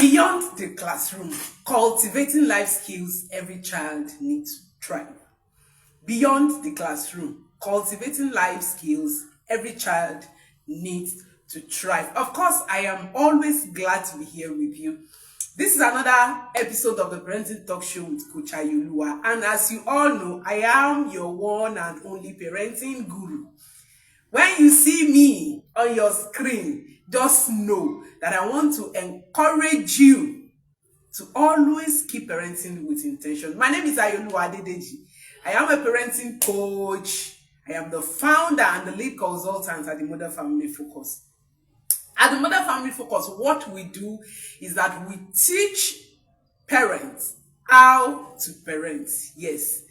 Beyond the classroom, cultivating life skills every child needs to thrive. Beyond the classroom, cultivating life skills every child needs to thrive. Of course, I am always glad to be here with you. This is another episode of the Parenting Talk Show with Coach Ayooluwa. And as you all know, I am your one and only parenting guru. When you see me on your screen, just know that I want to encourage you to always keep parenting with intention. My name is Ayooluwa Adedeji. I am a parenting coach. I am the founder and the lead consultant at the Mother Family Focus. At the Mother Family Focus, what we do is that we teach parents how to parent. Yes.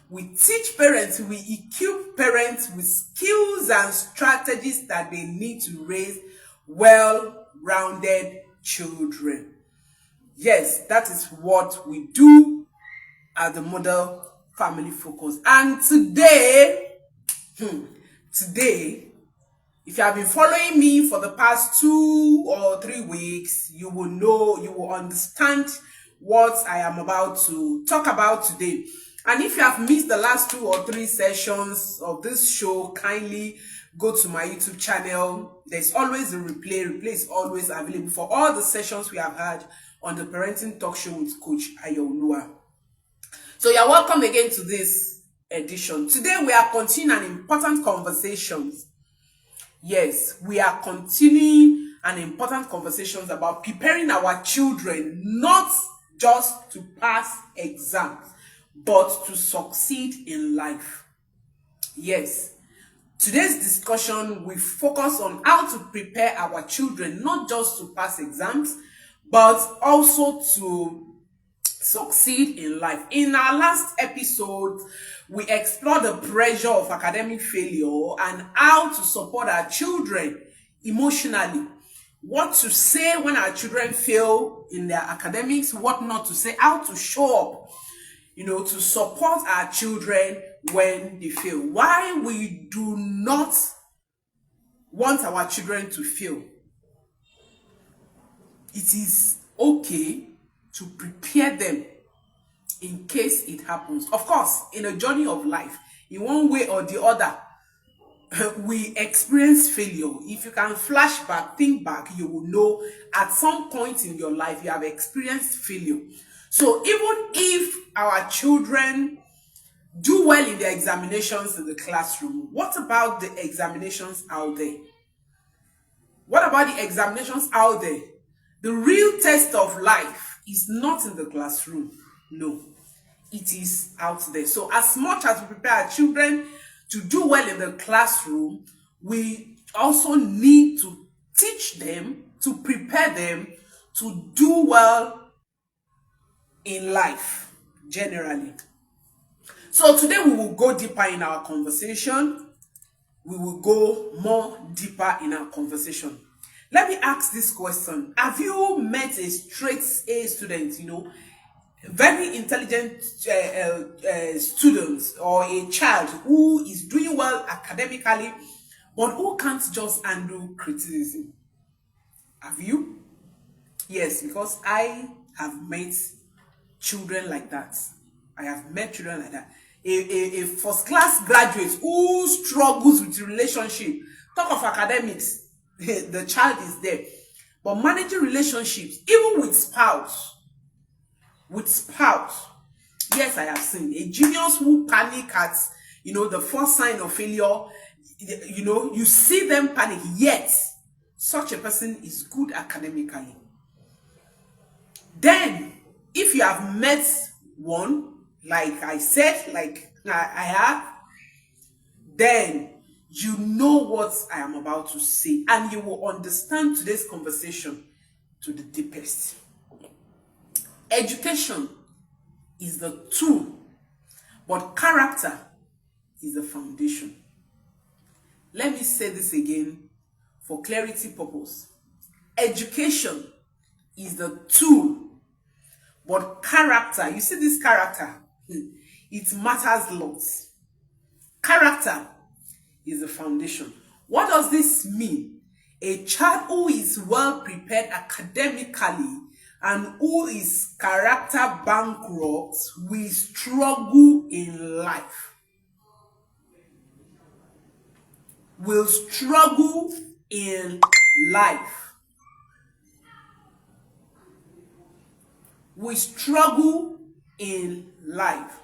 We teach parents, we equip parents with skills and strategies that they need to raise well-rounded children. Yes, that is what we do at the Mother Family Focus. And today, if you have been following me for the past 2 or 3 weeks, you will understand what I am about to talk about today. And if you have missed the last 2 or 3 sessions of this show, kindly go to my YouTube channel. There's always a replay. Replay is always available for all the sessions we have had on the Parenting Talk Show with Coach Ayooluwa. So you're welcome again to this edition. Today we are continuing an important conversation. Yes, we are continuing an important conversations about preparing our children not just to pass exams, but to succeed in life. Yes, today's discussion will focus on how to prepare our children not just to pass exams, but also to succeed in life. In our last episode, we explored the pressure of academic failure and how to support our children emotionally. What to say when our children fail in their academics, what not to say, how to show up, to support our children when they fail. Why we do not want our children to fail. It is okay to prepare them in case it happens. Of course, in a journey of life, in one way or the other, we experience failure. If you can flash back, think back, you will know at some point in your life you have experienced failure. So even if our children do well in their examinations in the classroom, what about the examinations out there? What about the examinations out there? The real test of life is not in the classroom. No, it is out there. So as much as we prepare our children to do well in the classroom, we also need to teach them, to prepare them to do well in life generally. So today we will go deeper in our conversation. We will go more deeper in our conversation. Let me ask this question. Have you met a straight A student, very intelligent student, or a child who is doing well academically, but who can't just handle criticism? Have you? Yes, because I have met children like that. I have met children like that. A first class graduate who struggles with relationship. Talk of academics, the child is there. But managing relationships, even with spouse. Yes, I have seen a genius who panic at, the first sign of failure. You see them panic, yet such a person is good academically. Then, if you have met one, like I said, like I have, then you know what I am about to say, and you will understand today's conversation to the deepest. Education is the tool, but character is the foundation. Let me say this again for clarity purpose. Education is the tool, but character, you see this character, it matters lots. Character is the foundation. What does this mean? A child who is well prepared academically and who is character bankrupt will struggle in life. Will struggle in life. Will struggle in life.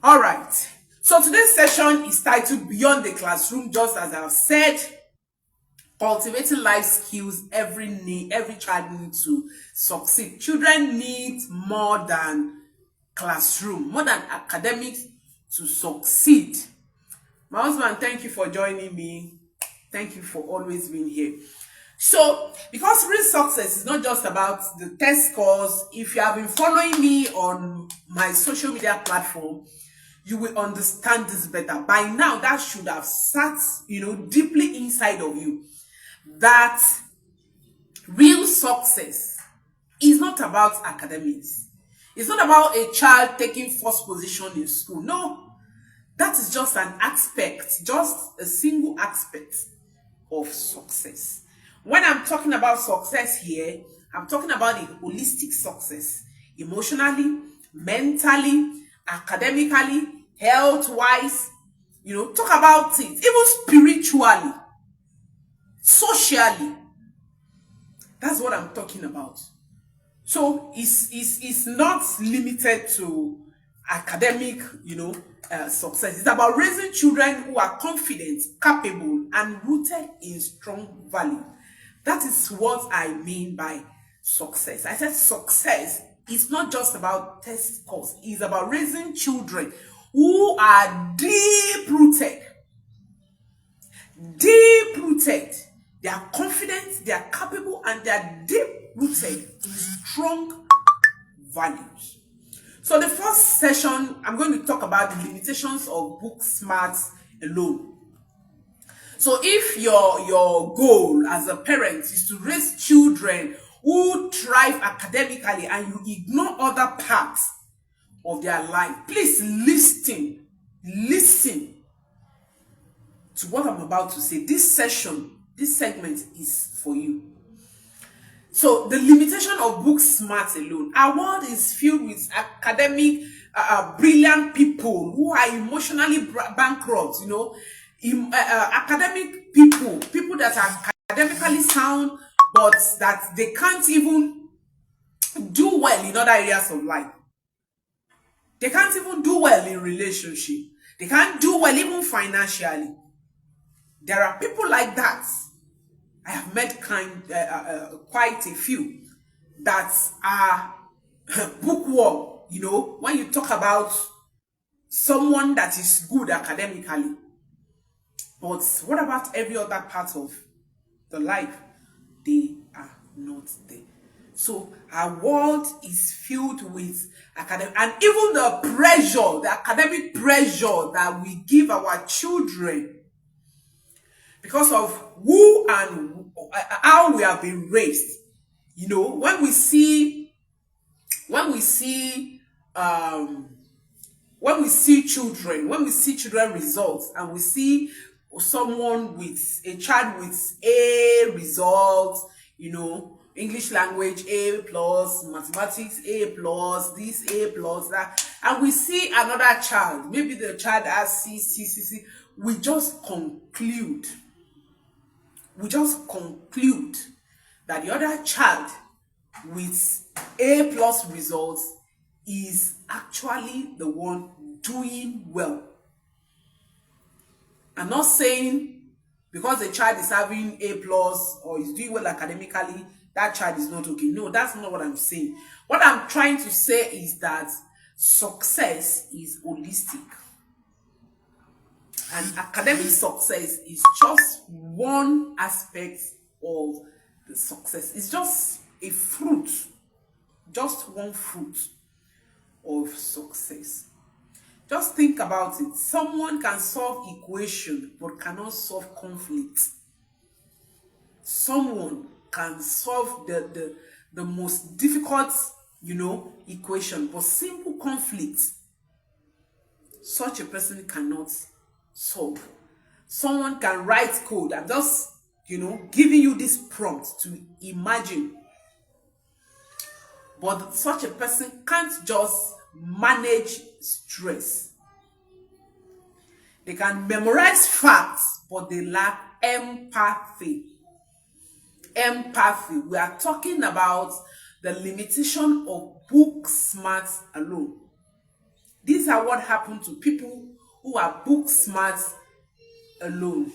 All right. So today's session is titled Beyond the Classroom, just as I've said. Cultivating life skills every child needs to succeed. Children need more than classroom, more than academics to succeed. My husband, thank you for joining me. Thank you for always being here. So, because real success is not just about the test scores, if you have been following me on my social media platform, you will understand this better. By now, that should have sat, deeply inside of you, that real success is not about academics. It's not about a child taking first position in school. No, that is just an aspect, just a single aspect of success. When I'm talking about success here, I'm talking about the holistic success, emotionally, mentally, academically, health-wise, talk about it, even spiritually, socially. That's what I'm talking about. So it's not limited to academic, success. It's about raising children who are confident, capable, and rooted in strong value. That is what I mean by success. I said success is not just about test scores. It's about raising children who are deep rooted. Deep rooted. They are confident, they are capable, and they are deep rooted in strong values. So the first session, I'm going to talk about the limitations of book smarts alone. So if your goal as a parent is to raise children who thrive academically and you ignore other parts of their life, please listen to what I'm about to say. This segment is for you. So the limitation of book smart alone. Our world is filled with academic, brilliant people who are emotionally bankrupt. Academic people that are academically sound, but that they can't even do well in other areas of life. They can't even do well in relationship. They can't do well even financially. There are people like that. I have met quite a few that are bookworm. When you talk about someone that is good academically, but what about every other part of the life? They are not there. So our world is filled with academic, and even the academic pressure that we give our children because of who and how we have been raised. When we see children results, and we see a child with A results, English language A plus, mathematics A plus, this A plus, that, and we see another child, maybe the child has C, we just conclude that the other child with A plus results is actually the one doing well. I'm not saying because the child is having A plus or is doing well academically, that child is not okay. No, that's not what I'm saying. What I'm trying to say is that success is holistic. And academic success is just one aspect of the success. It's just a fruit, just one fruit of success. Just think about it. Someone can solve equation but cannot solve conflict. Someone can solve the most difficult, equation, but simple conflict, such a person cannot solve. Someone can write code. I'm just, giving you this prompt to imagine but such a person can't just manage stress. They can memorize facts, but they lack empathy. Empathy. We are talking about the limitation of book smarts alone. These are what happened to people who are book smarts alone.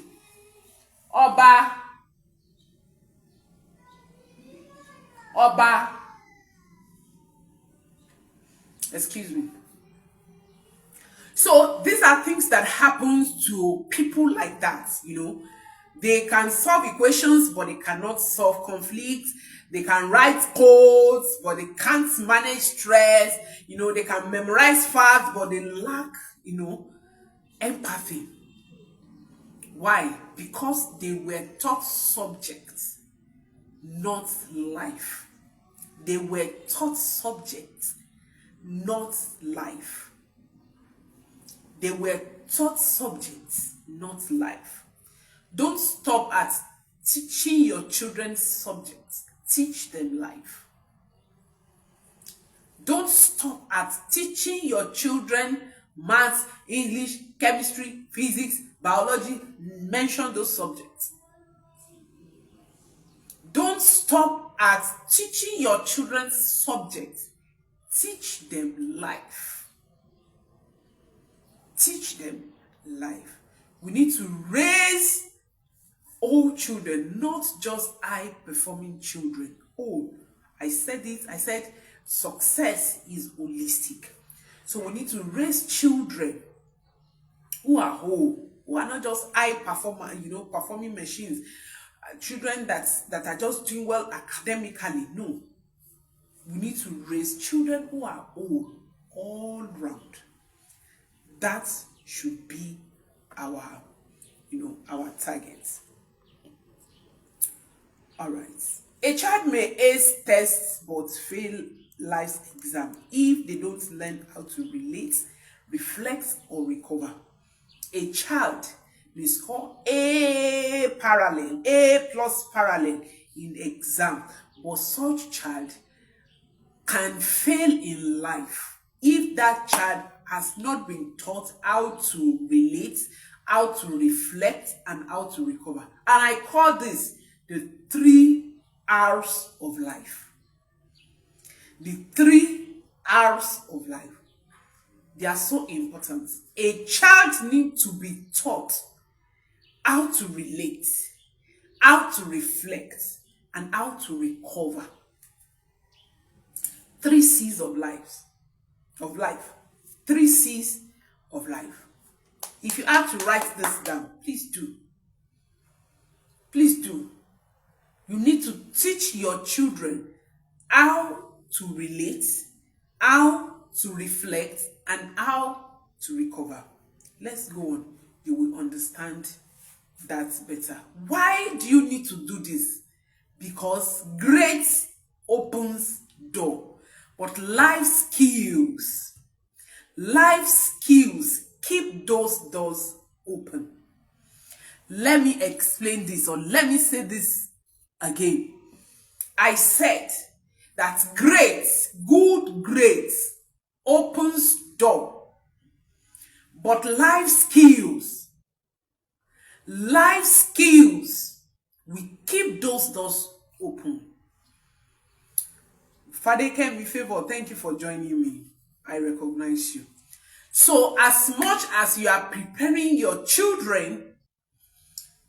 Oba, Oba, excuse me. So these are things that happens to people like that, They can solve equations, but they cannot solve conflicts. They can write codes, but they can't manage stress. They can memorize facts, but they lack, empathy. Why? Because they were taught subjects, not life. They were taught subjects, not life. They were taught subjects, not life. Don't stop at teaching your children subjects. Teach them life. Don't stop at teaching your children maths, English, chemistry, physics, biology. Mention those subjects. Don't stop at teaching your children subjects. Teach them life. Teach them life. We need to raise all children, not just high-performing children. I said it. I said success is holistic. So we need to raise children who are whole, who are not just high performer, performing machines. Children that are just doing well academically. No. We need to raise children who are whole, all round. That should be our target. All right. A child may ace tests but fail life's exam if they don't learn how to relate, reflect, or recover. A child may score A plus parallel in exam, but such child can fail in life if that child has not been taught how to relate, how to reflect, and how to recover. And I call this the 3 R's of life. The 3 R's of life. They are so important. A child needs to be taught how to relate, how to reflect, and how to recover. 3 C's of life. 3 C's of life. If you have to write this down, please do. Please do. You need to teach your children how to relate, how to reflect, and how to recover. Let's go on. You will understand that better. Why do you need to do this? Because grades opens door, but life skills keep those doors open. Let me explain this, or let me say this again. I said that good grades opens door, but life skills will keep those doors open. Father Ken, me favor, thank you for joining me. I recognize you. So as much as you are preparing your children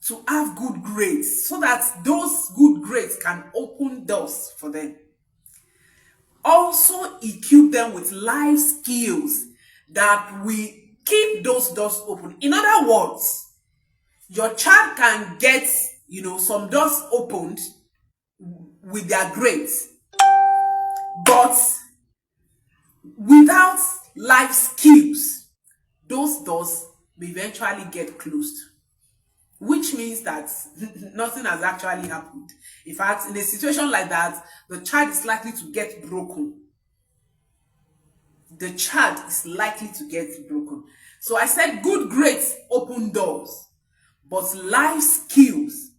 to have good grades, so that those good grades can open doors for them, also equip them with life skills that will keep those doors open. In other words, your child can get, some doors opened with their grades, but without life skills, those doors may eventually get closed, which means that nothing has actually happened. In fact, in a situation like that, the child is likely to get broken. The child is likely to get broken. So I said good grades open doors, but life skills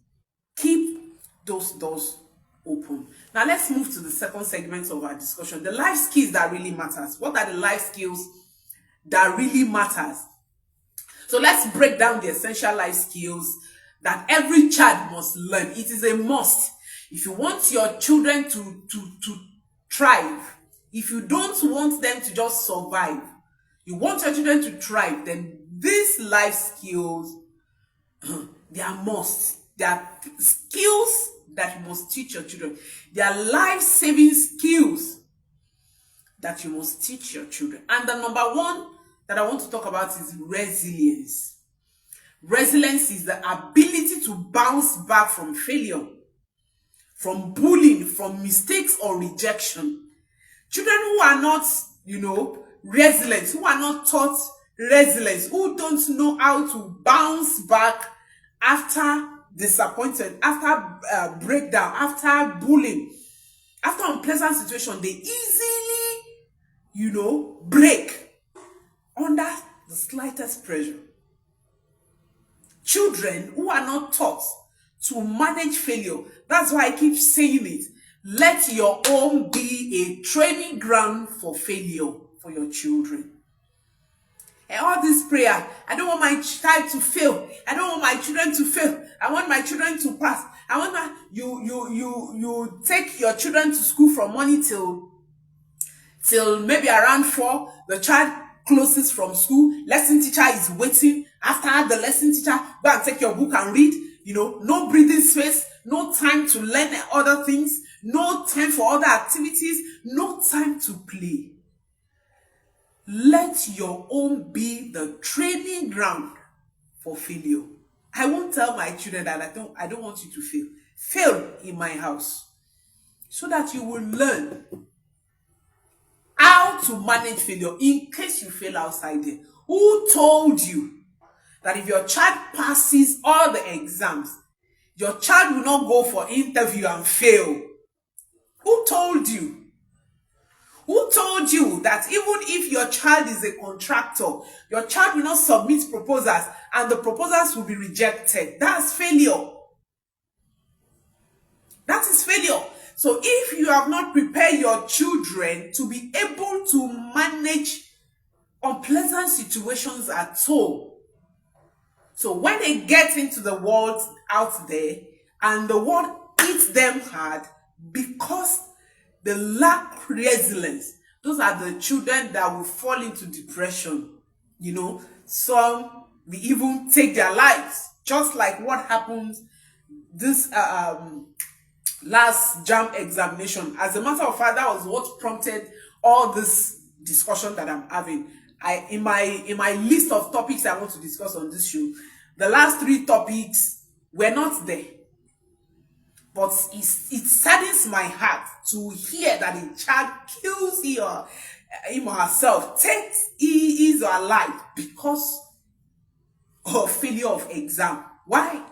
keep those doors open. Now let's move to the second segment of our discussion, the life skills that really matters. What are the life skills that really matters? So let's break down the essential life skills that every child must learn. It is a must. If you want your children to thrive, if you don't want them to just survive, you want your children to thrive, then these life skills, they are must. They are skills that you must teach your children. They are life-saving skills that you must teach your children. And the number one that I want to talk about is resilience. Resilience is the ability to bounce back from failure, from bullying, from mistakes or rejection. Children who are not, resilient, who are not taught resilience, who don't know how to bounce back after disappointment, after breakdown, after bullying, after unpleasant situation, they easily, break under the slightest pressure. Children who are not taught to manage failure, that's why I keep saying it. Let your home be a training ground for failure for your children. And all this prayer, I don't want my child to fail. I don't want my children to fail. I want my children to pass. I want you take your children to school from morning till maybe around 4. The child closes from school. Lesson teacher is waiting. After the lesson teacher, go and take your book and read. No breathing space, no time to learn other things, no time for other activities, no time to play. Let your home be the training ground for failure. I won't tell my children that I don't want you to fail. Fail in my house, so that you will learn how to manage failure in case you fail outside there. Who told you that if your child passes all the exams, your child will not go for interview and fail? Who told you? Who told you that even if your child is a contractor, your child will not submit proposals and the proposals will be rejected? That's failure. That is failure. So if you have not prepared your children to be able to manage unpleasant situations at home, so when they get into the world out there and the world hits them hard because they lack resilience, those are the children that will fall into depression. Some will even take their lives, just like what happens this last JAMB examination. As a matter of fact, that was what prompted all this discussion that I'm having. In my list of topics I want to discuss on this show, the last 3 topics were not there. But it saddens my heart to hear that a child kills him or herself, takes his or her life because of failure of exam. Why?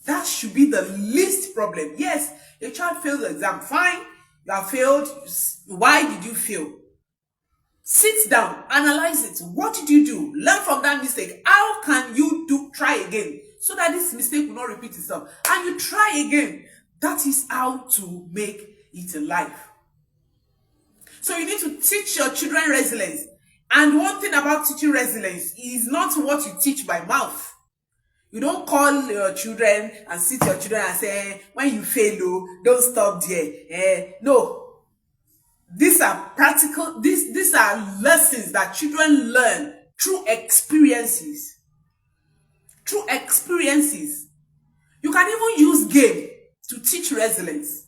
That should be the least problem. Yes, a child failed the exam. Fine, you have failed. Why did you fail? Sit down, analyze it. What did you do? Learn from that mistake. How can you try again so that this mistake will not repeat itself? And you try again. That is how to make it in life. So you need to teach your children resilience. And one thing about teaching resilience is not what you teach by mouth. You don't call your children and sit your children and say, when you fail, don't stop there. No. These are practical, these are lessons that children learn through experiences. Through experiences. You can even use game to teach resilience.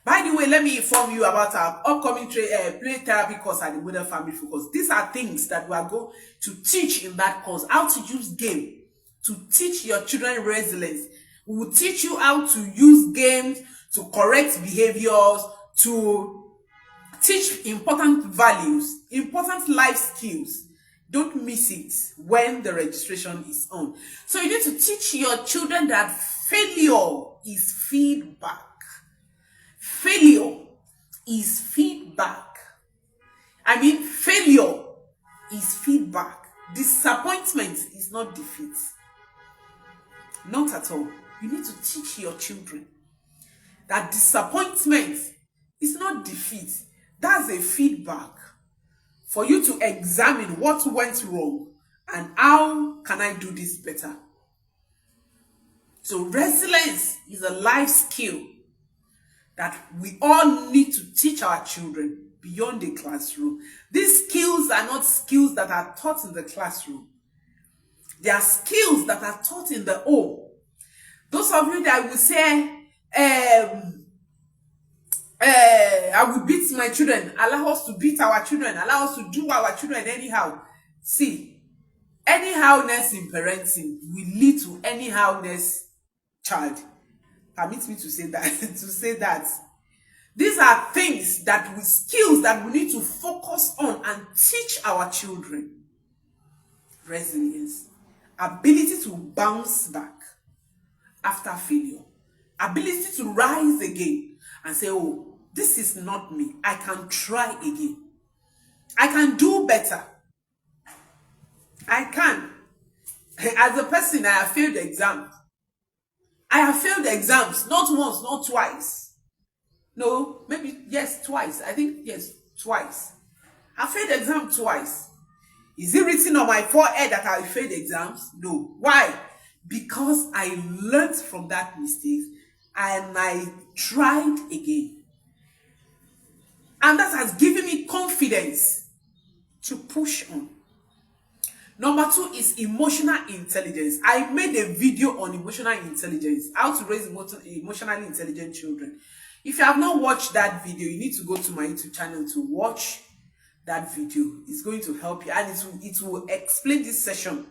By the way, let me inform you about our upcoming play therapy course at the Model Family Focus. These are things that we are going to teach in that course. How to use game to teach your children resilience. We will teach you how to use games to correct behaviors, to teach important values, important life skills. Don't miss it when the registration is on. So you need to teach your children that failure is feedback. Failure is feedback. Failure is feedback. Disappointment is not defeat. Not at all. You need to teach your children that disappointment is not defeat. That's a feedback for you to examine what went wrong and how can I do this better. So resilience is a life skill that we all need to teach our children beyond the classroom. These skills are not skills that are taught in the classroom. They are skills that are taught in the home. Those of you that will say, I will beat my children, allow us to beat our children, allow us to do our children anyhow. See, anyhowness in parenting will lead to anyhowness child. Permit me to say that. To say that these are things that with skills that we need to focus on and teach our children. Resilience, ability to bounce back after failure, ability to rise again and say, oh, this is not me, I can try again, I can do better, I can. As a person, I have failed exams. I have failed exams, not once, not twice. No, maybe, yes, twice. I think, yes, twice. I failed exam twice. Is it written on my forehead that I failed exams? No. Why? Because I learned from that mistake and I tried again. And that has given me confidence to push on. Number 2 is emotional intelligence. I made a video on emotional intelligence, how to raise emotionally intelligent children. If you have not watched that video, you need to go to my YouTube channel to watch that video. It's going to help you and it will explain this session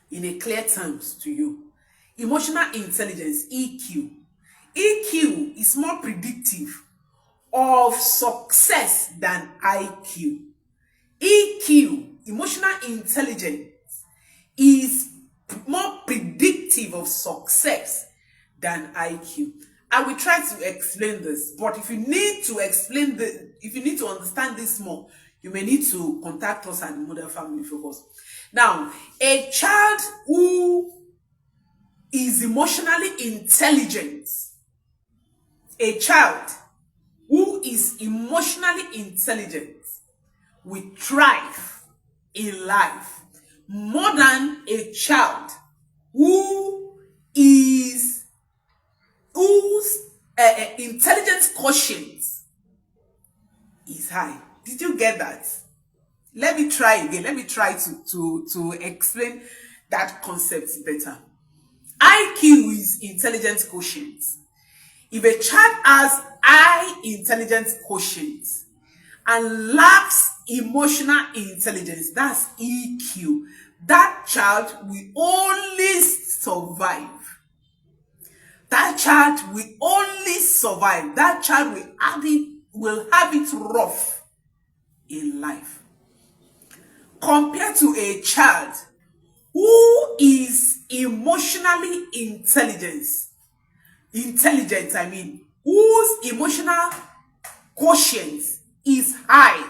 in a clear terms to you. Emotional intelligence, EQ. EQ is more predictive of success than IQ. EQ, emotional intelligence, is more predictive of success than IQ. I will try to explain this, but if you need to understand this more, you may need to contact us at the Model Family Focus. Now, a child who is emotionally intelligent, a child who is emotionally intelligent will thrive in life more than a child whose intelligence quotient is high. Did you get that? Let me try again. Let me try to explain that concept better. IQ is intelligence quotient. If a child has high intelligence quotient and lacks emotional intelligence, that's EQ, that child will only survive. That child will only survive. That child will have it rough in life. Compared to a child who is emotionally intelligent, whose emotional quotient is high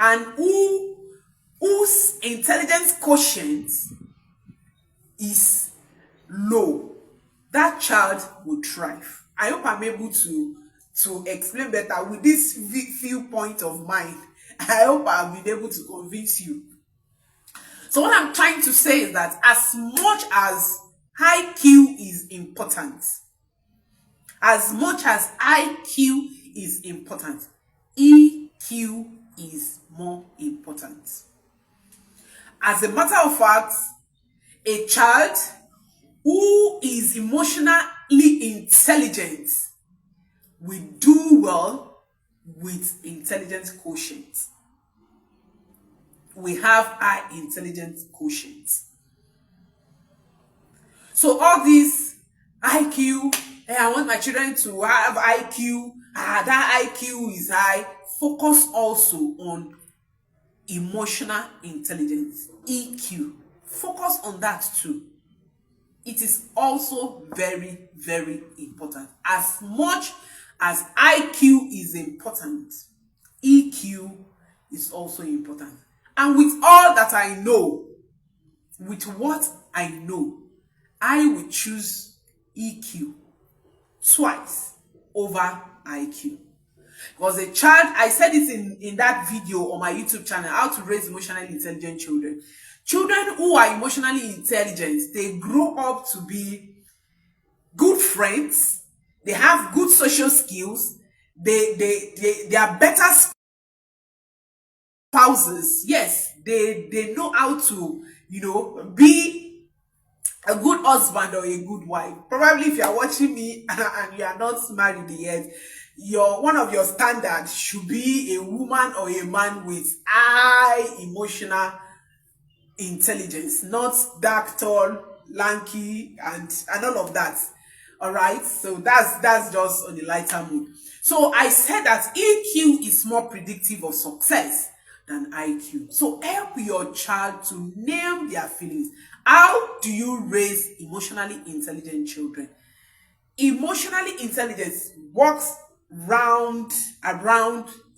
and whose intelligence quotient is low, that child will thrive. I hope I'm able to explain better with this viewpoint of mine. I hope I've been able to convince you. So what I'm trying to say is that as much as IQ is important, EQ is more important. As a matter of fact, a child who is emotionally intelligent will do well with intelligence quotient. We have high intelligence quotient. So all these IQ, I want my children to have IQ, that IQ is high. Focus also on emotional intelligence, EQ. Focus on that too. It is also very, very important. As much as IQ is important, EQ is also important. And with all that I know, with what I know, I will choose EQ twice over IQ. Because a child, I said it in that video on my YouTube channel, how to raise emotionally intelligent children. Children who are emotionally intelligent, they grow up to be good friends, they have good social skills, they are better spouses. Yes, they know how to, be a good husband or a good wife. Probably if you are watching me and you are not married yet, one of your standards should be a woman or a man with high emotional intelligence, not dark, tall, lanky, and all of that. All right, so that's just on the lighter mood. So I said that EQ is more predictive of success than IQ. So help your child to name their feelings. How do you raise emotionally intelligent children? Emotionally intelligence works around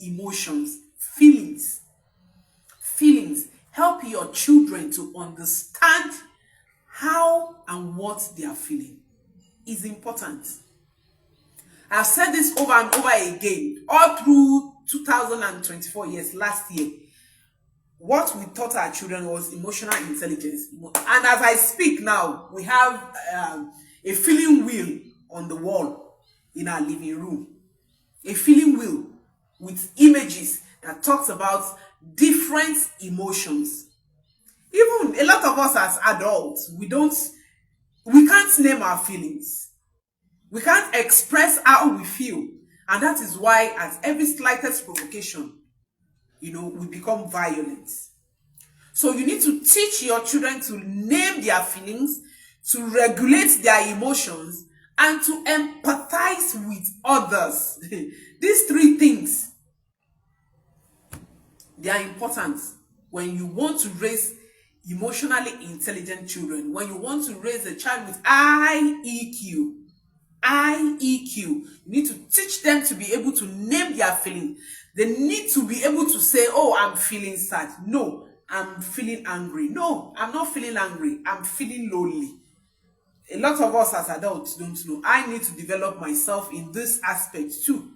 emotions, feelings. Help your children to understand how and what they are feeling is important. I've said this over and over again, all through 2024 years, last year. What we taught our children was emotional intelligence. And as I speak now, we have a feeling wheel on the wall in our living room. A feeling wheel with images that talks about different emotions. Even a lot of us as adults, we can't name our feelings. We can't express how we feel. And that is why at every slightest provocation, we become violent. So you need to teach your children to name their feelings, to regulate their emotions, and to empathize with others. These three things, they are important when you want to raise emotionally intelligent children, when you want to raise a child with high EQ. You need to teach them to be able to name their feelings. They need to be able to say, oh, I'm feeling sad. No, I'm feeling angry. No, I'm not feeling angry. I'm feeling lonely. A lot of us as adults don't know. I need to develop myself in this aspect too.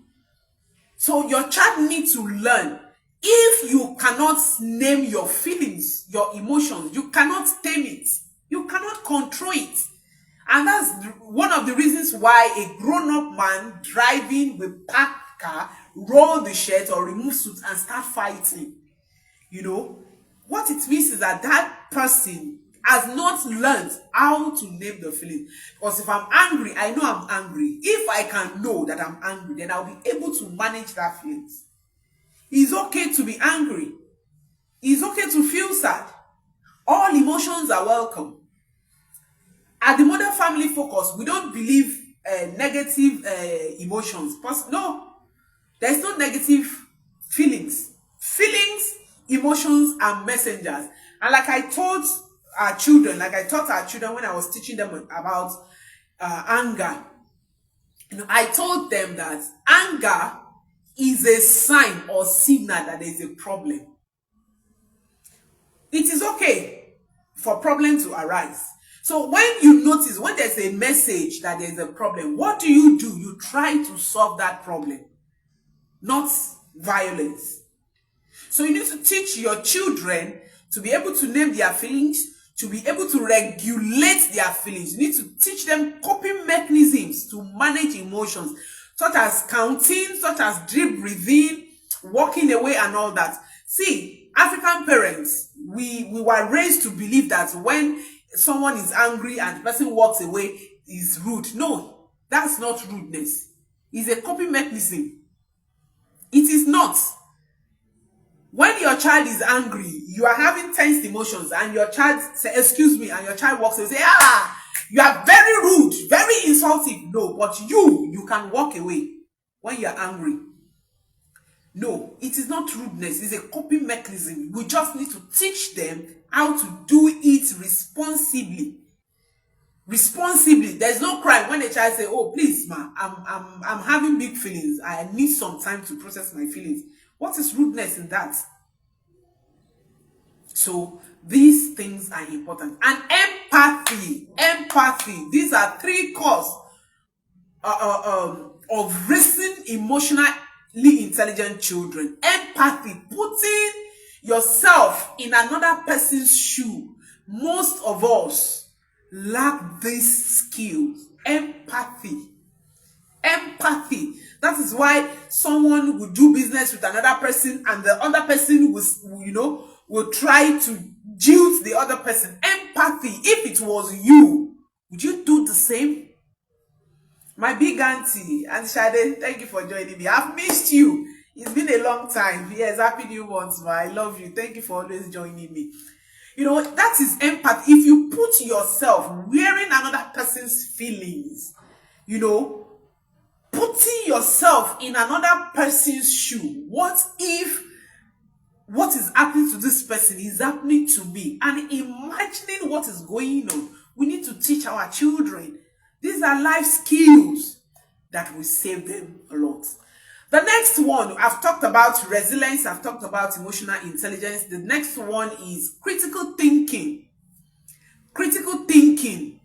So your child needs to learn. If you cannot name your feelings, your emotions, you cannot tame it. You cannot control it. And that's one of the reasons why a grown-up man driving with parked car roll the shirt or remove suit and start fighting. What it means is that person has not learned how to name the feeling. Because if I'm angry, I know I'm angry. If I can know that I'm angry, then I'll be able to manage that feelings. It's okay to be angry. It's okay to feel sad. All emotions are welcome. At the Modern Family Focus, we don't believe negative emotions. No, there's no negative feelings. Feelings, emotions are messengers. And like I taught our children when I was teaching them about anger, I told them that anger is a sign or signal that there is a problem. It is okay for problem to arise. So when you notice, when there's a message that there's a problem, what do? You try to solve that problem, not violence. So you need to teach your children to be able to name their feelings, to be able to regulate their feelings. You need to teach them coping mechanisms to manage emotions, such as counting, such as deep breathing, walking away, and all that. See, African parents, we were raised to believe that when someone is angry and the person walks away is rude. No, that's not rudeness. It's a coping mechanism. It is not. When your child is angry, you are having tense emotions, and your child says, excuse me, and your child walks away, say, you are very rude, very insulting. No, but you can walk away when you are angry. No, it is not rudeness. It's a coping mechanism. We just need to teach them how to do it responsibly. There's no crime when a child say, oh, please, ma, I'm having big feelings. I need some time to process my feelings. What is rudeness in that? So these things are important. And Empathy. Empathy. These are three causes of raising emotionally intelligent children. Empathy, putting yourself in another person's shoe. Most of us lack these skills. Empathy. Empathy. That is why someone will do business with another person and the other person will try to jilt the other person. Empathy. If it was you, would you do the same? My big auntie, Auntie Shade, thank you for joining me. I've missed you. It's been a long time. Yes, happy new month, ma. I love you. Thank you for always joining me. That is empathy. If you put yourself wearing another person's feelings, putting yourself in another person's shoe, what if what is happening to this person is happening to me? And imagining what is going on. We need to teach our children. These are life skills that will save them a lot. The next one, I've talked about resilience, I've talked about emotional intelligence. The next one is critical thinking. Critical thinking,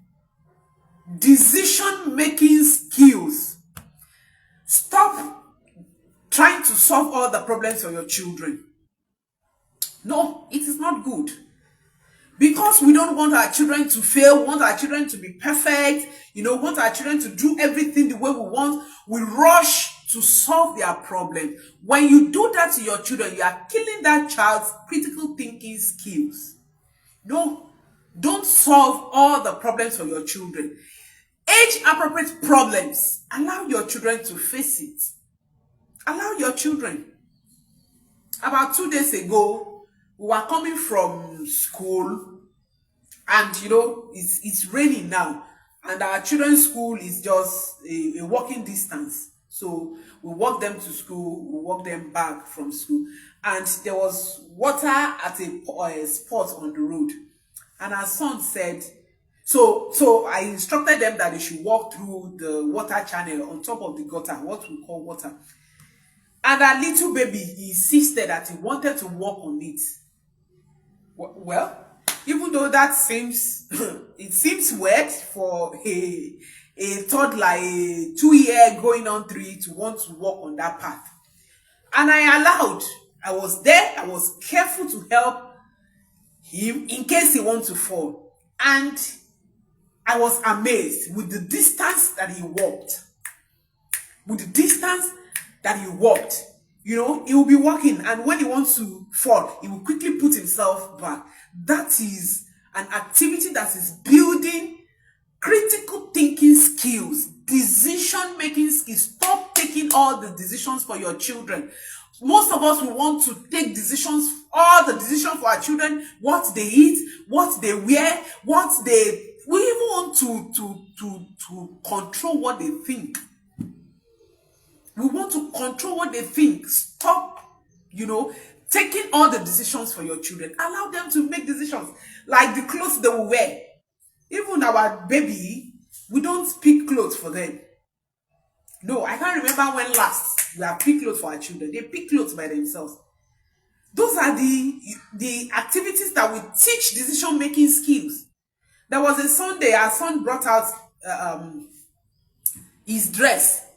decision-making skills. Stop trying to solve all the problems for your children. No, it is not good. Because we don't want our children to fail, want our children to be perfect, want our children to do everything the way we want, we rush to solve their problem. When you do that to your children, you are killing that child's critical thinking skills. No, don't solve all the problems for your children. Age-appropriate problems, allow your children to face it. Allow your children. About 2 days ago, we were coming from school and it's raining now and our children's school is just a walking distance, so we walk them to school, we walk them back from school, and there was water at a spot on the road, and our son said, so I instructed them that they should walk through the water channel on top of the gutter, what we call water, and our little baby insisted that he wanted to walk on it. Well, even though that seems it seems weird for a toddler, a 2-year going on 3 to want to walk on that path, and I was there, I was careful to help him in case he wants to fall, and I was amazed with the distance that he walked. He will be walking, and when he wants to fall, he will quickly put himself back. That is an activity that is building critical thinking skills, decision-making skills. Stop taking all the decisions for your children. Most of us, we want to take all the decisions for our children, what they eat, what they wear, we even want to control what they think. We want to control what they think. Stop, taking all the decisions for your children. Allow them to make decisions. Like the clothes they will wear. Even our baby, we don't pick clothes for them. No, I can't remember when last we have picked clothes for our children. They pick clothes by themselves. Those are the activities that will teach decision-making skills. There was a Sunday, our son brought out his dress.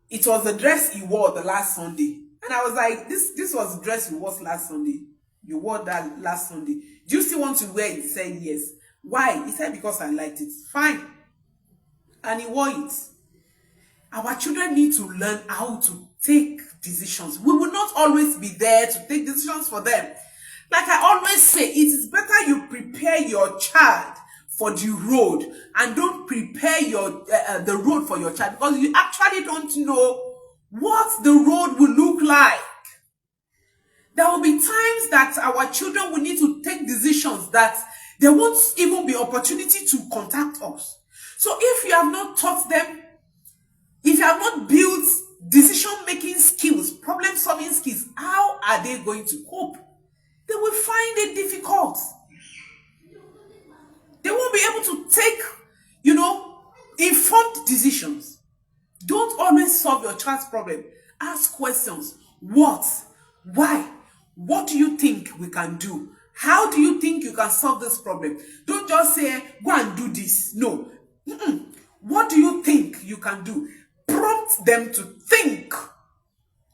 It was the dress he wore the last Sunday. And I was like, this was the dress you wore last Sunday. You wore that last Sunday. Do you still want to wear it? He said yes. Why? He said because I liked it. Fine. And he wore it. Our children need to learn how to take decisions. We will not always be there to take decisions for them. Like I always say, it is better you prepare your child for the road and don't prepare the road for your child, because you actually don't know what the road will look like. There will be times that our children will need to take decisions that there won't even be opportunity to contact us. So if you have not taught them, if you have not built decision-making skills, problem-solving skills, how are they going to cope? They will find it difficult. They won't be able to take, informed decisions. Don't always solve your child's problem. Ask questions. What? Why? What do you think we can do? How do you think you can solve this problem? Don't just say, go and do this. No. What do you think you can do? Prompt them to think.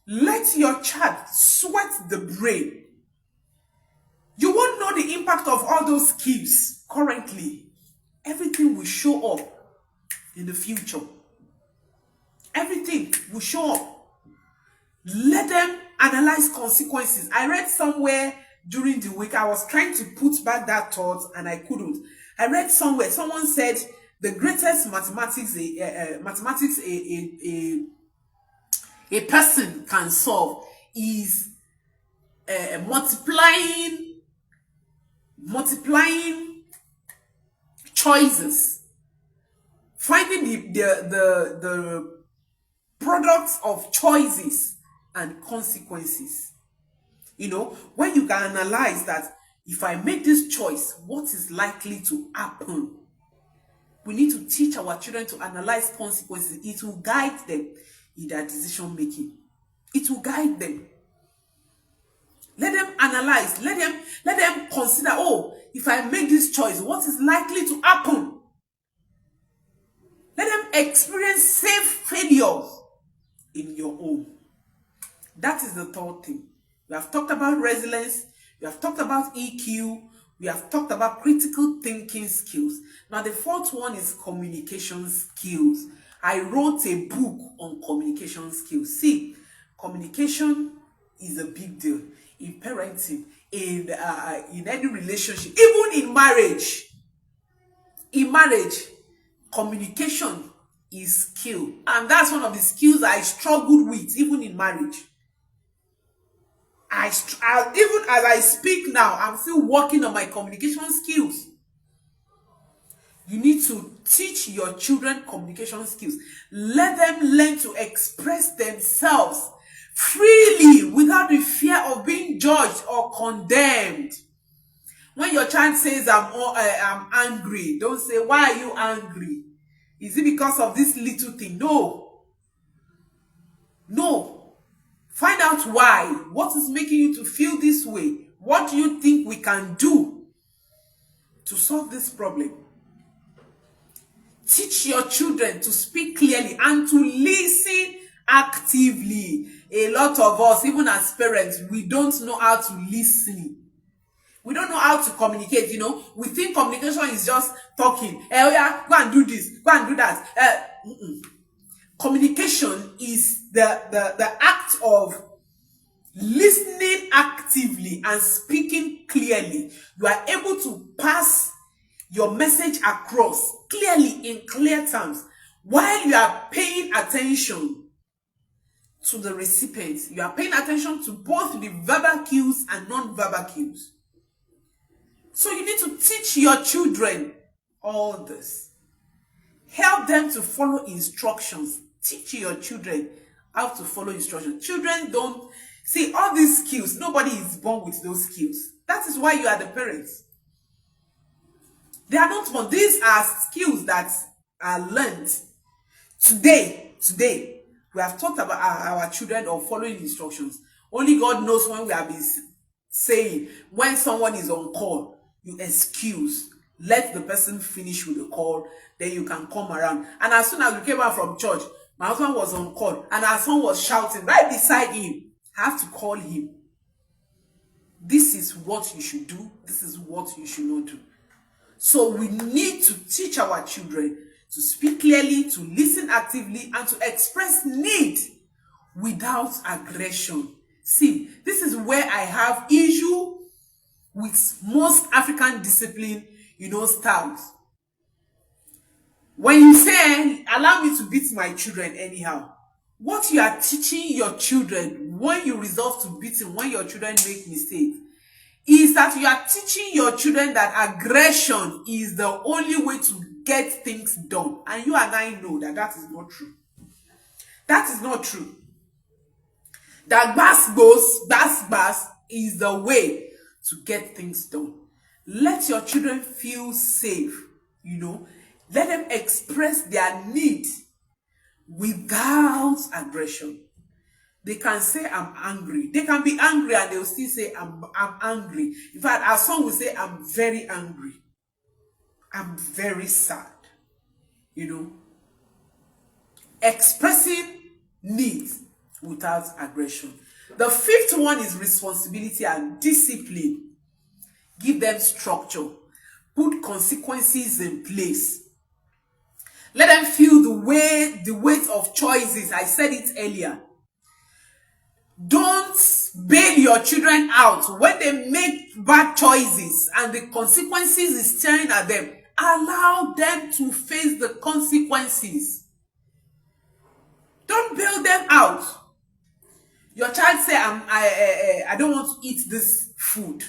Let your child sweat the brain. You won't know the impact of all those skills currently. Everything will show up in the future. Everything will show up. Let them analyze consequences. I read somewhere during the week, I was trying to put back that thought and I couldn't. I read somewhere, someone said the greatest mathematics a person can solve is multiplying choices, finding the products of choices and consequences. You know, when you can analyze that, if I make this choice, what is likely to happen? We need to teach our children to analyze consequences. It will guide them in their decision making. It will guide them. Let them analyze. Let them consider, oh, if I make this choice, what is likely to happen? Let them experience safe failures in your home. That is the third thing. We have talked about resilience. We have talked about EQ. We have talked about critical thinking skills. Now, the fourth one is communication skills. I wrote a book on communication skills. See, communication is a big deal in parenting, in any relationship, even in marriage. In marriage, communication is skill, and that's one of the skills I struggled with even in marriage. Even as I speak now, I'm still working on my communication skills. You need to teach your children communication skills. Let them learn to express themselves freely without the fear of being judged or condemned. When your child says, I'm angry, don't say, why are you angry? Is it because of this little thing? No. No. Find out why. What is making you to feel this way? What do you think we can do to solve this problem? Teach your children to speak clearly and to listen actively. A lot of us, even as parents, we don't know how to listen. We don't know how to communicate, you know. We think communication is just talking. Oh yeah, go and do this, go and do that. Communication is the act of listening actively and speaking clearly. You are able to pass your message across clearly in clear terms while you are paying attention to the recipient. You are paying attention to both the verbal cues and non-verbal cues. So you need to teach your children all this. Help them to follow instructions. Teach your children how to follow instructions. Children don't see all these skills. Nobody is born with those skills. That is why you are the parents. They are not born. These are skills that are learned. Today, we have talked about our children of following instructions. Only God knows when we have been saying, when someone is on call, you excuse, let the person finish with the call, then you can come around. And as soon as we came back from church, my husband was on call and our son was shouting right beside him. I have to call him. This is what you should do. This is what you should not do. So we need to teach our children to speak clearly, to listen actively, and to express need without aggression. See, this is where I have issue with most African discipline, styles. When you say, allow me to beat my children anyhow, what you are teaching your children when you resolve to beat them, when your children make mistakes, is that you are teaching your children that aggression is the only way to get things done. And you and I know that that is not true. That is not true. That bas is the way to get things done. Let your children feel safe, Let them express their need without aggression. They can say, I'm angry. They can be angry and they'll still say, I'm angry. In fact, our son will say, I'm very angry. I'm very sad. You know, expressing needs without aggression. The fifth one is responsibility and discipline. Give them structure. Put consequences in place. Let them feel the weight of choices. I said it earlier. Don't bail your children out when they make bad choices and the consequences is staring at them. Allow them to face the consequences. Don't bail them out. Your child say, I don't want to eat this food.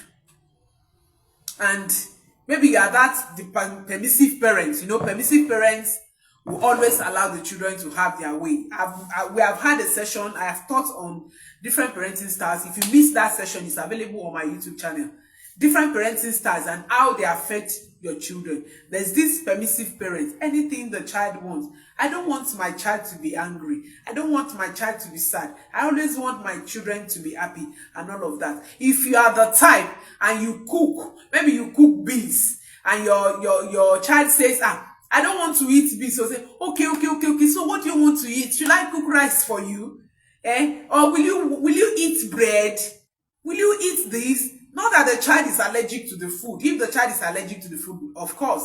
And maybe you are the permissive parents. You know, permissive parents will always allow the children to have their way. We have had a session. I have taught on different parenting styles. If you missed that session, it's available on my YouTube channel. Different parenting styles and how they affect your children. There's this permissive parent. Anything the child wants. I don't want my child to be angry. I don't want my child to be sad. I always want my children to be happy and all of that. If you are the type and you cook, maybe you cook beans and your child says, I don't want to eat beans. So say, okay. So what do you want to eat? Should I cook rice for you? Or will you eat bread? Will you eat this? Not that the child is allergic to the food. If the child is allergic to the food, of course,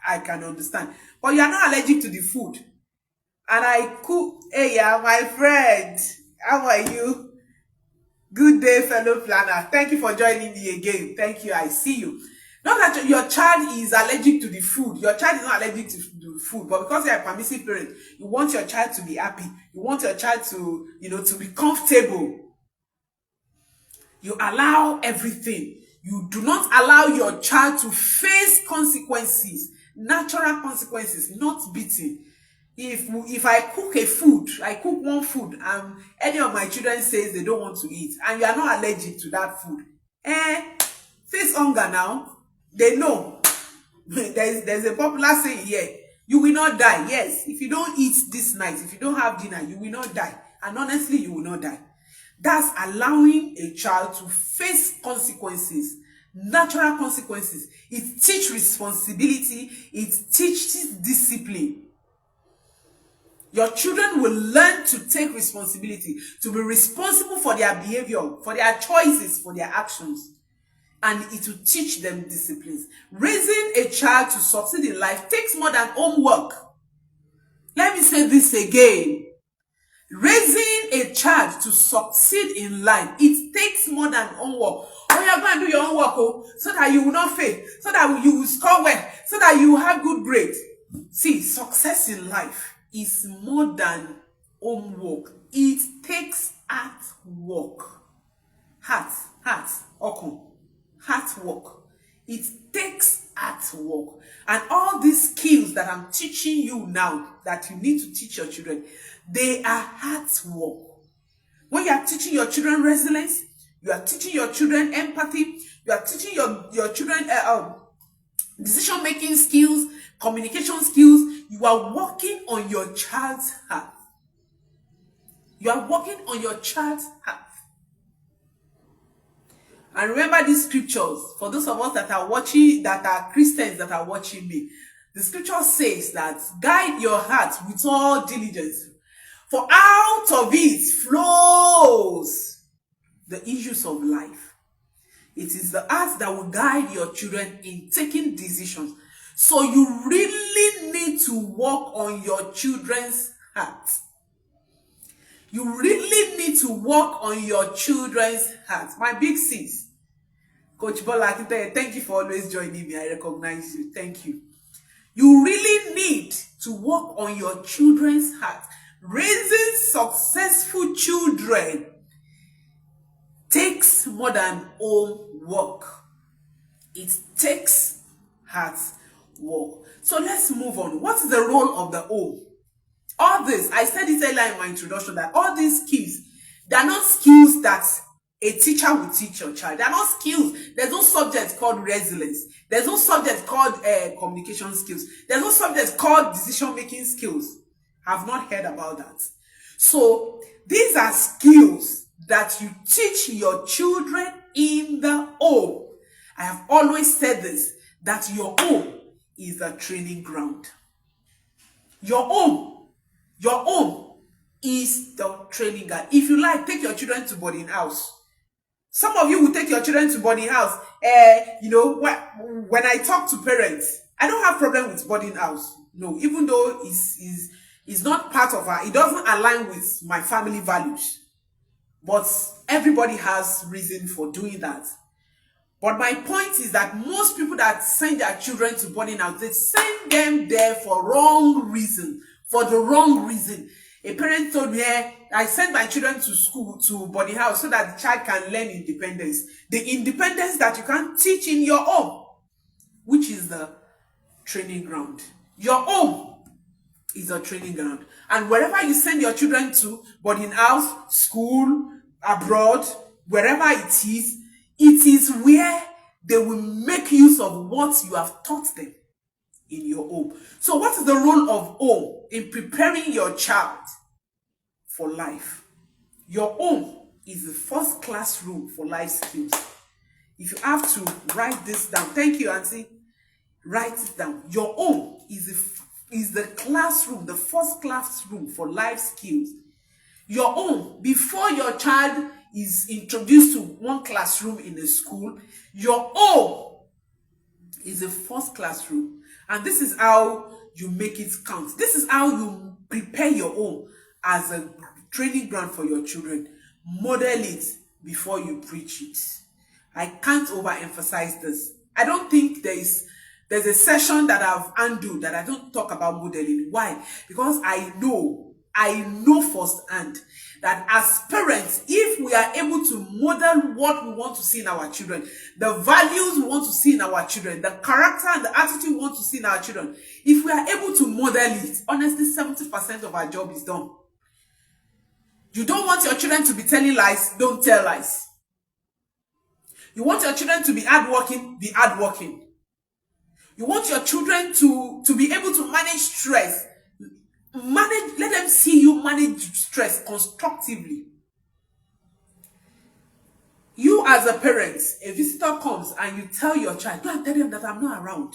I can understand. But you are not allergic to the food. And I cook. Hey, yeah, my friend. How are you? Good day, fellow planner. Thank you for joining me again. Thank you. I see you. Not that your child is allergic to the food. Your child is not allergic to the food. But because you're a permissive parent, you want your child to be happy. You want your child to, to be comfortable. You allow everything. You do not allow your child to face consequences, natural consequences, not beating. If I cook I cook one food, and any of my children says they don't want to eat, and you are not allergic to that food, face hunger now. They know. There's a popular saying here, you will not die. Yes, if you don't eat this night, if you don't have dinner, you will not die. And honestly, you will not die. That's allowing a child to face consequences, natural consequences. It teaches responsibility. It teaches discipline. Your children will learn to take responsibility, to be responsible for their behavior, for their choices, for their actions. And it will teach them disciplines. Raising a child to succeed in life takes more than homework. Let me say this again. Raising a child to succeed in life, it takes more than homework. Oh, you're going to do your homework, so that you will not fail, so that you will score well, so that you will have good grades. See, success in life is more than homework. It takes hard work. Hard work. It takes hard work. And all these skills that I'm teaching you now, that you need to teach your children, they are hard work. When you are teaching your children resilience, you are teaching your children empathy, you are teaching your children decision-making skills, communication skills, you are working on your child's heart. You are working on your child's heart. And remember these scriptures, for those of us that are watching, that are Christians that are watching me. The scripture says that guide your heart with all diligence, for out of it flows the issues of life. It is the heart that will guide your children in taking decisions. So you really need to work on your children's heart. You really need to work on your children's heart. My big sis, Coach Bola, thank you for always joining me. I recognize you. Thank you. You really need to work on your children's heart. Raising successful children takes more than home work. It takes hard work. So let's move on. What is the role of the home? All this, I said it earlier in my introduction, that all these skills, they are not skills that a teacher will teach your child. They are not skills. There's no subject called resilience. There's no subject called communication skills. There's no subject called decision-making skills. I've not heard about that. So These are skills that you teach your children in the home. I have always said this, that your home is a training ground. Your home is the training ground. If you like, take your children to boarding house. Some of you will take your children to boarding house. When I talk to parents, I don't have problem with boarding house. No, even though it's not part of it doesn't align with my family values. But everybody has reason for doing that. But my point is that most people that send their children to boarding house, they send them there for the wrong reason. A parent told me, I sent my children to school, to boarding house, so that the child can learn independence. The independence that you can teach in your home, which is the training ground. Your home is a training ground. And wherever you send your children to, boarding house, school, abroad, wherever it is where they will make use of what you have taught them in your home. So what is the role of home in preparing your child for life? Your home is the first classroom for life skills. If you have to write this down, thank you, Auntie. Write it down. Your home is the classroom, the first classroom for life skills. Your home, before your child is introduced to one classroom in a school, your home is the first classroom. And this is how you make it count. This is how you prepare your home as a training ground for your children. Model it before you preach it. I can't overemphasize this. I don't think there's a session that I've handled that I don't talk about modeling. Why? Because I know firsthand that as parents, if we are able to model what we want to see in our children, the values we want to see in our children, the character and the attitude we want to see in our children, if we are able to model it, honestly, 70% of our job is done. You don't want your children to be telling lies, don't tell lies. You want your children to be hardworking, be hardworking. You want your children to be able to manage stress. Let them see you manage stress constructively. You as a parent, a visitor comes and you tell your child, don't tell them that I'm not around,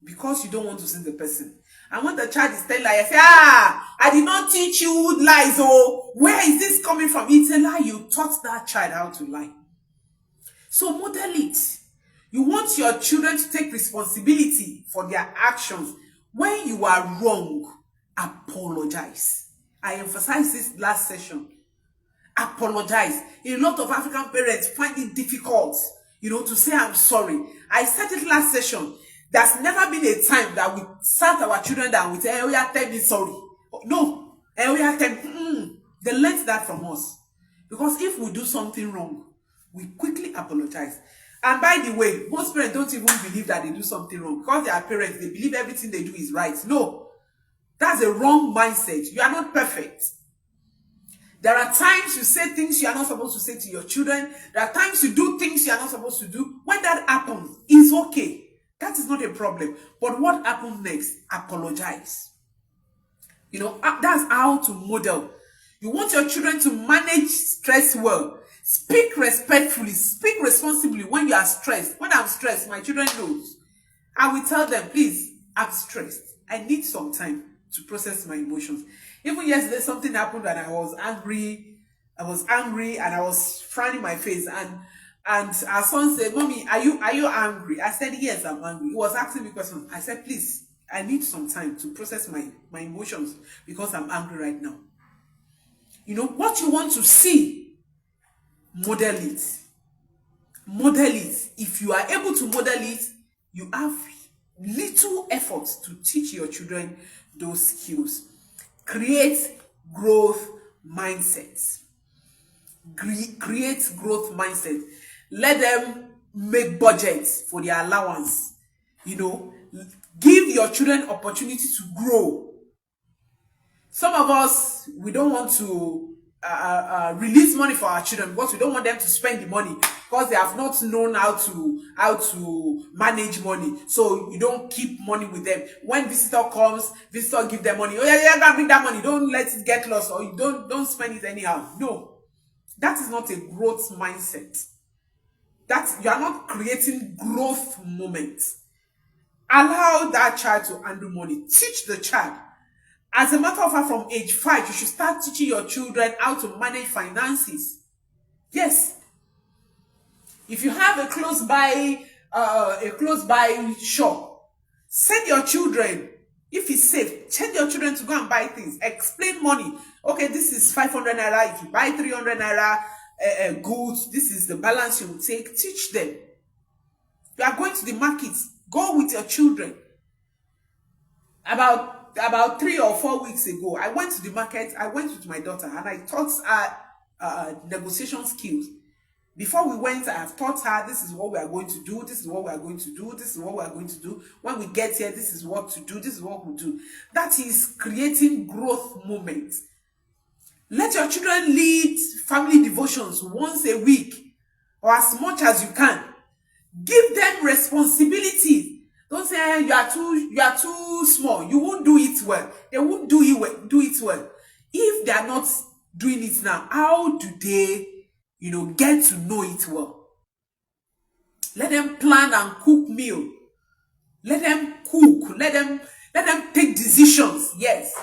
because you don't want to see the person. And when the child is telling lies, say, I did not teach you lies. Oh, where is this coming from? It's a lie. You taught that child how to lie. So model it. You want your children to take responsibility for their actions. When you are wrong, apologize. I emphasized this last session. Apologize. A lot of African parents find it difficult, to say I'm sorry. I said it last session. There's never been a time that we sat our children down with, we are telling me sorry. No. We are telling, they learned that from us. Because if we do something wrong, we quickly apologize. And by the way, most parents don't even believe that they do something wrong. Because they are parents, they believe everything they do is right. No. That's a wrong mindset. You are not perfect. There are times you say things you are not supposed to say to your children. There are times you do things you are not supposed to do. When that happens, it's okay. That is not a problem. But what happens next? Apologize. That's how to model. You want your children to manage stress well. Speak respectfully. Speak responsibly when you are stressed. When I'm stressed, my children knows. I will tell them, please, I'm stressed. I need some time to process my emotions. Even yesterday, something happened and I was angry and I was frowning my face. And our son said, Mommy, are you angry? I said, yes, I'm angry. He was asking me questions. I said, please, I need some time to process my emotions because I'm angry right now. What you want to see, model it. Model it. If you are able to model it, you have little effort to teach your children those skills. Create growth mindsets. Create growth mindset. Let them make budgets for their allowance. Give your children opportunity to grow. Some of us, we don't want to release money for our children, because we don't want them to spend the money because they have not known how to manage money. So you don't keep money with them. When visitor comes, visitor give them money. Oh yeah, yeah, bring that money. Don't let it get lost, or you don't spend it anyhow. No, that is not a growth mindset. That you are not creating growth moments. Allow that child to handle money. Teach the child. As a matter of fact, from age 5, you should start teaching your children how to manage finances. Yes. If you have a close by shop, send your children. If it's safe, send your children to go and buy things. Explain money. Okay, this is 500 naira. If you buy 300 naira goods, this is the balance you will take. Teach them. You are going to the market. Go with your children. About 3 or 4 weeks ago, I went to the market. I went with my daughter and I taught her negotiation skills. Before we went, I have taught her, this is what we are going to do, this is what we are going to do, this is what we are going to do. When we get here, this is what to do, this is what we do. That is creating growth moments. Let your children lead family devotions once a week or as much as you can. Give them responsibilities. Don't say, you are too small. You won't do it well. They won't do it well. If they are not doing it now, how do they, get to know it well? Let them plan and cook meal. Let them cook. Let them take decisions. Yes.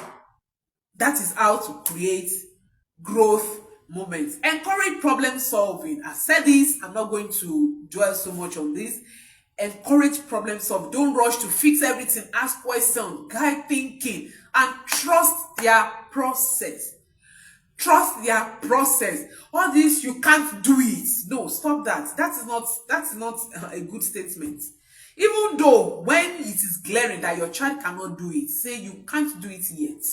That is how to create growth moments. Encourage problem solving. I said this. I'm not going to dwell so much on this. Encourage problem solve. Don't rush to fix everything. Ask questions, guide thinking, and trust their process. Trust their process. All this, you can't do it. No, stop that. That's not a good statement. Even though when it is glaring that your child cannot do it, say you can't do it yet.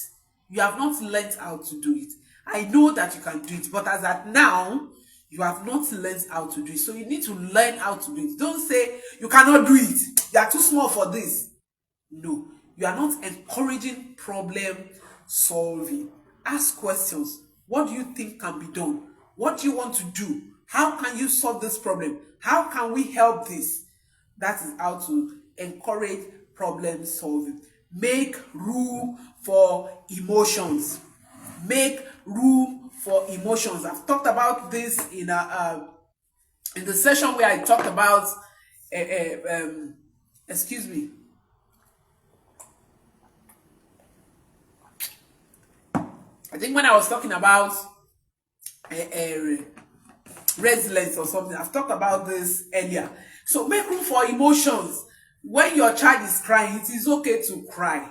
You have not learned how to do it. I know that you can do it, but as at now, you have not learned how to do it. So you need to learn how to do it. Don't say you cannot do it. You are too small for this. No, you are not encouraging problem solving. Ask questions. What do you think can be done? What do you want to do? How can you solve this problem? How can we help this? That is how to encourage problem solving. Make room for emotions. Make room for emotions. I've talked about this in the session where I talked about excuse me. I think when I was talking about resilience or something, I've talked about this earlier. So make room for emotions. When your child is crying, it is okay to cry.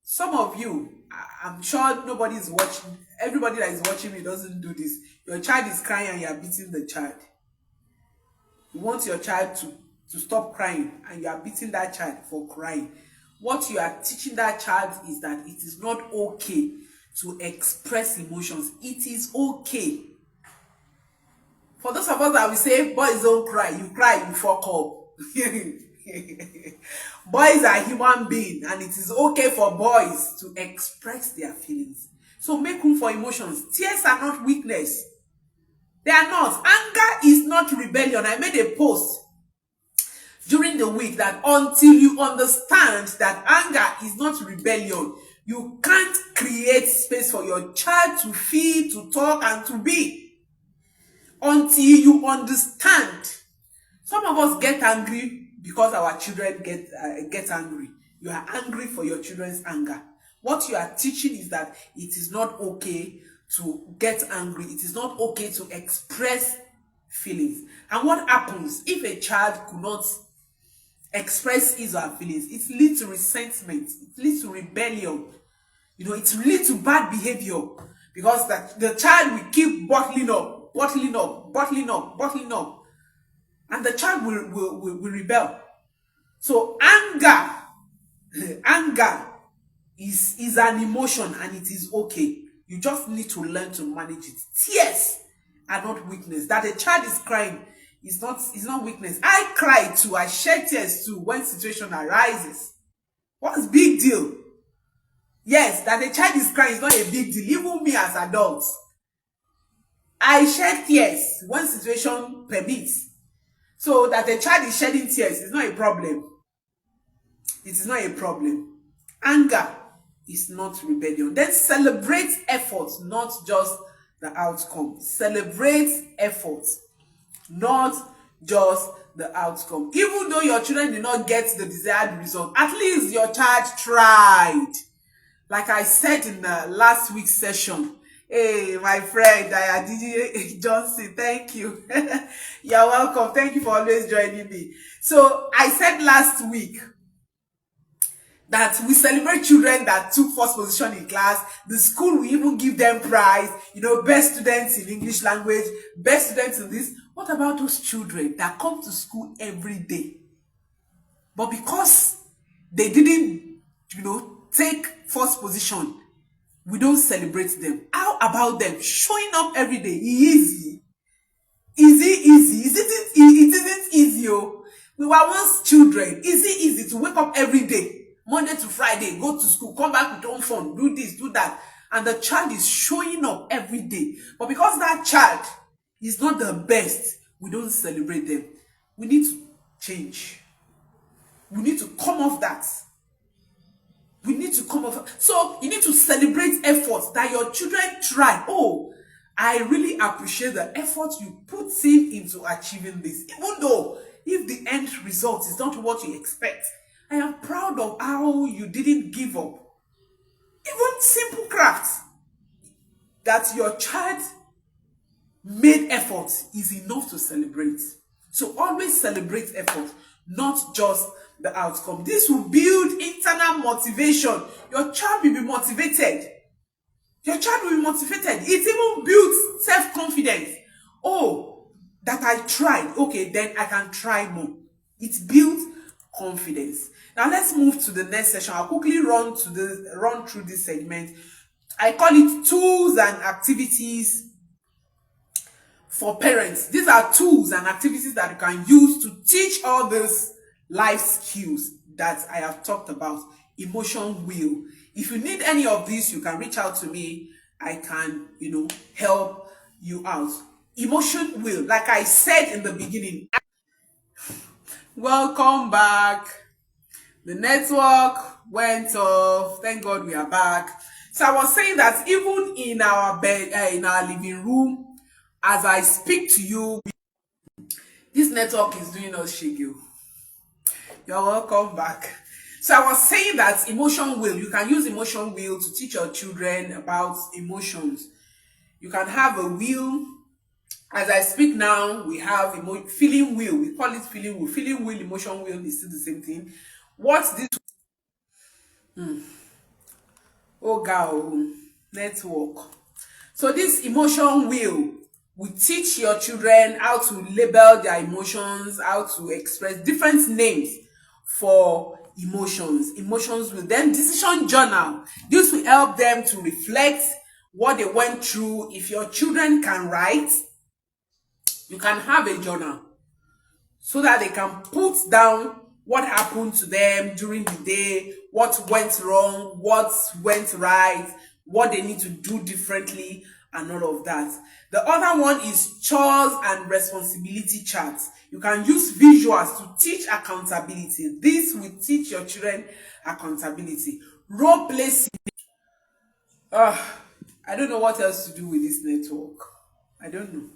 Some of you, I'm sure nobody is watching. Everybody that is watching me doesn't do this. Your child is crying and you are beating the child. You want your child to stop crying and you are beating that child for crying. What you are teaching that child is that it is not okay to express emotions. It is okay. For those of us that will say, boys don't cry, you fuck up. Boys are human beings and it is okay for boys to express their feelings. So make room for emotions. Tears are not weakness. They are not. Anger is not rebellion. I made a post during the week that until you understand that anger is not rebellion, you can't create space for your child to feel, to talk, and to be. Until you understand. Some of us get angry because our children get angry. You are angry for your children's anger. What you are teaching is that it is not okay to get angry. It is not okay to express feelings. And what happens if a child could not express his or her feelings? It leads to resentment. It leads to rebellion. It leads to bad behavior because the child will keep bottling up, and the child will rebel. So anger is an emotion and it is okay. You just need to learn to manage it. Tears are not weakness. That a child is crying is not weakness. I cry too. I shed tears too when situation arises. What's big deal? Yes, that a child is crying is not a big deal. Even me as adults, I shed tears when situation permits. So that a child is shedding tears is not a problem. It is not a problem. Anger is not rebellion. Then celebrate effort, not just the outcome. Celebrate effort, not just the outcome. Even though your children did not get the desired result, at least your child tried. Like I said in the last week's session, hey, my friend Ayooluwa Johnson, thank you. You're welcome. Thank you for always joining me. So I said last week that we celebrate children that took first position in class. The school will even give them prize, best students in English language, best students in this. What about those children that come to school every day, but because they didn't, take first position, we don't celebrate them? How about them showing up every day? Easy. Is it easy? It isn't easy. Oh. We were once children. Is it easy to wake up every day, Monday to Friday, go to school, come back with your own phone, do this, do that, and the child is showing up every day? But because that child is not the best, we don't celebrate them. We need to change. We need to come off that. We need to come off. So you need to celebrate efforts that your children try. Oh, I really appreciate the effort you put into achieving this. Even though if the end result is not what you expect, I am proud of how you didn't give up. Even simple crafts that your child made effort is enough to celebrate. So always celebrate effort, not just the outcome. This will build internal motivation. Your child will be motivated. Your child will be motivated. It even builds self-confidence. Oh, that I tried. Okay, then I can try more. It builds confidence. Now let's move to the next session. I'll quickly run through this segment. I call it tools and activities for parents. These are tools and activities that you can use to teach all these life skills that I have talked about. Emotion will. If you need any of these, you can reach out to me. I can, help you out. Emotion will. Like I said in the beginning. Welcome back. The network went off. Thank God we are back. So I was saying that even in our bed, in our living room, as I speak to you, this network is doing us shiggy. You're welcome back. So I was saying that emotion will, you can use emotion will to teach your children about emotions. You can have a will. As I speak now, we have feeling will. We call it feeling will. Feeling will, emotion will is still the same thing. What's this? Oh, God, network. So this emotion will teach your children how to label their emotions, how to express different names for emotions. Emotions will. Then decision journal. This will help them to reflect what they went through. If your children can write, you can have a journal so that they can put down what happened to them during the day, what went wrong, what went right, what they need to do differently, and all of that. The other one is chores and responsibility charts. You can use visuals to teach accountability. This will teach your children accountability. Role play. I don't know what else to do with this network. I don't know.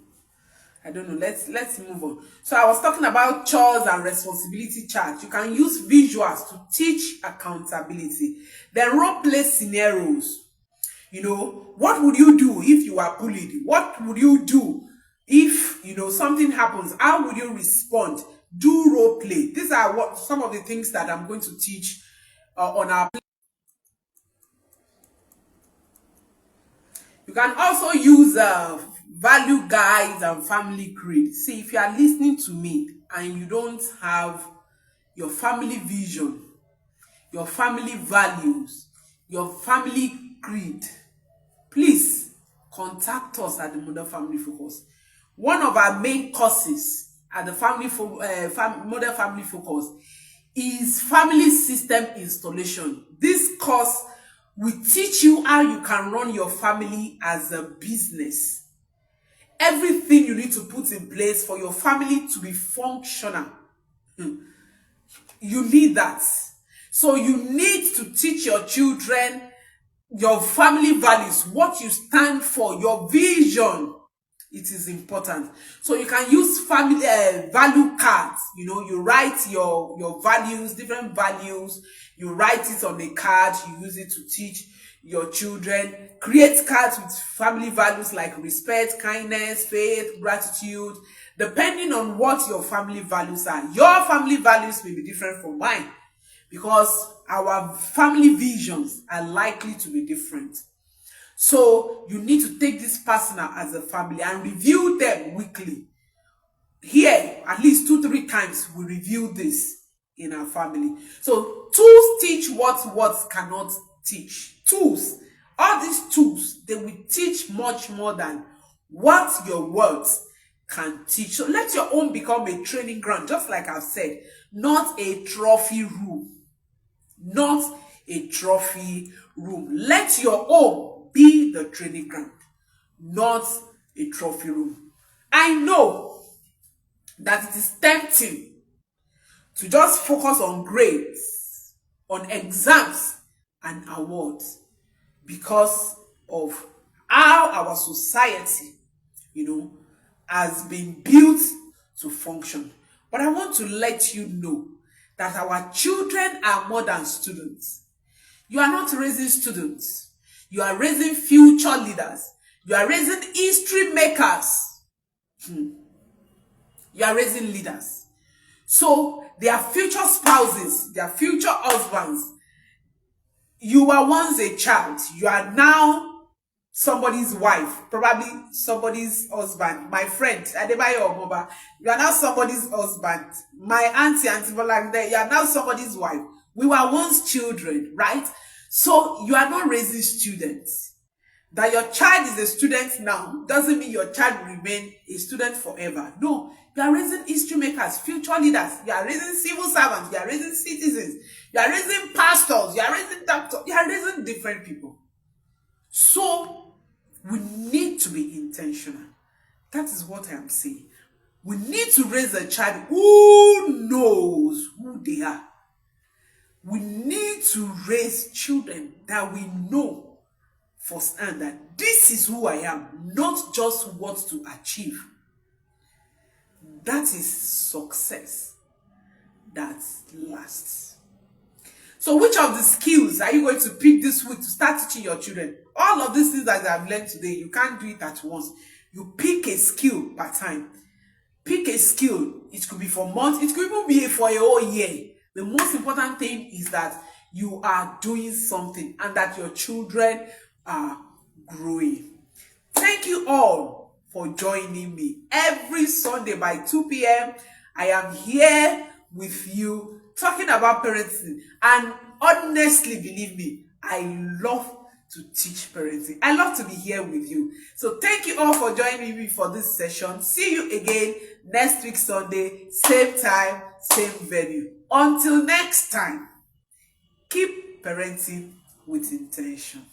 Let's move on. So I was talking about chores and responsibility charts. You can use visuals to teach accountability. Then role play scenarios. What would you do if you are bullied? What would you do if something happens? How would you respond? Do role play. These are some of the things that I'm going to teach on our. You can also use value guides and family creed. See, if you are listening to me and you don't have your family vision, your family values, your family creed, please contact us at the Model Family Focus. One of our main courses at the Model Family Focus is family system installation. This course will teach you how you can run your family as a business. everything you need to put in place for your family to be functional. You need that. So you need to teach your children your family values, what you stand for, your vision. It is important. So you can use family value cards. You write your values, different values. You write it on a card. You use it to teach your children. Create cards with family values like respect, kindness, faith, gratitude. Depending on what your family values are, your family values may be different from mine, because our family visions are likely to be different. So you need to take this personal as a family and review them weekly. Here, at least 2-3 times, we review this in our family. So tools teach what words cannot teach. Tools, all these tools, they will teach much more than what your words can teach. So let your own become a training ground, just like I've said, not a trophy room. Not a trophy room. Let your home be the training ground, not a trophy room. I know that it is tempting to just focus on grades, on exams and awards, because of how our society, has been built to function. But I want to let you know that our children are more than students. You are not raising students. You are raising future leaders. You are raising history makers. You are raising leaders. So their future spouses, their future husbands. You were once a child. You are now somebody's wife, probably somebody's husband. My friend, Adebayo Omoba, you are now somebody's husband. My auntie Bola, you are now somebody's wife. We were once children, right? So you are not raising students. That your child is a student now doesn't mean your child will remain a student forever. No, you are raising history makers, future leaders. You are raising civil servants. You are raising citizens. You are raising pastors. You are raising doctors. You are raising different people. So we need to be intentional. That is what I am saying. We need to raise a child who knows who they are. We need to raise children that we know firsthand that this is who I am, not just what to achieve. That is success that lasts. So which of the skills are you going to pick this week to start teaching your children? All of these things that I've learned today, you can't do it at once. You pick a skill per time. Pick a skill. It could be for months. It could even be for a whole year. The most important thing is that you are doing something and that your children are growing. Thank you all for joining me. Every Sunday by 2 p.m. I am here with you talking about parenting. And honestly, believe me, I love to teach parenting. I love to be here with you. So thank you all for joining me for this session. See you again next week Sunday, same time, same venue. Until next time, keep parenting with intention.